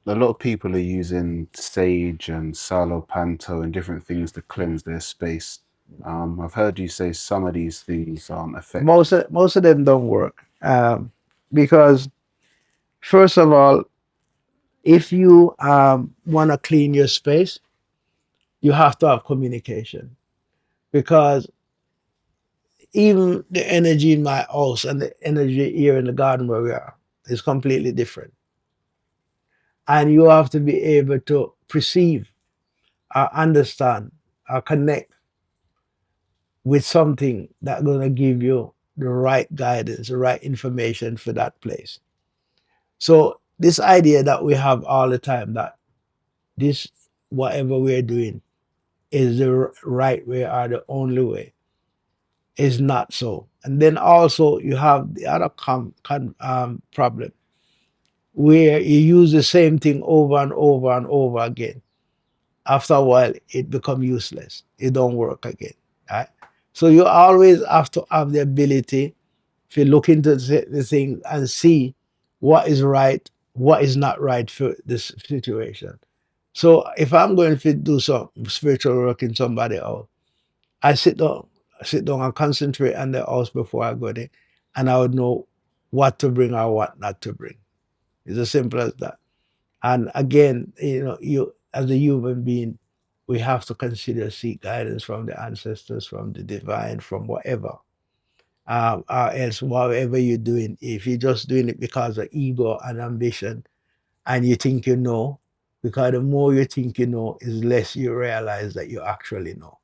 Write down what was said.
a lot of people are using sage and salo panto and different things to cleanse their space. I've heard you say some of these things aren't effective. Most of them don't work, because first of all, if you want to clean your space, you have to have communication, because even the energy in my house and the energy here in the garden where we are is completely different. And you have to be able to perceive or understand or connect with something that's going to give you the right guidance, the right information for that place. So this idea that we have all the time that this, whatever we're doing, is the right way or the only way, is not so. And then also you have the other problem where you use the same thing over and over and over again. After a while, it becomes useless. It don't work again. Right? So you always have to have the ability to look into the thing and see what is right, what is not right for this situation. So if I'm going to do some spiritual work in somebody else, I sit down and concentrate on the house before I go there, and I would know what to bring or what not to bring. It's as simple as that. And again, you as a human being, we have to consider seek guidance from the ancestors, from the divine, from whatever. Or else, whatever you're doing, if you're just doing it because of ego and ambition, and you think you know, because the more you think you know, is less you realize that you actually know.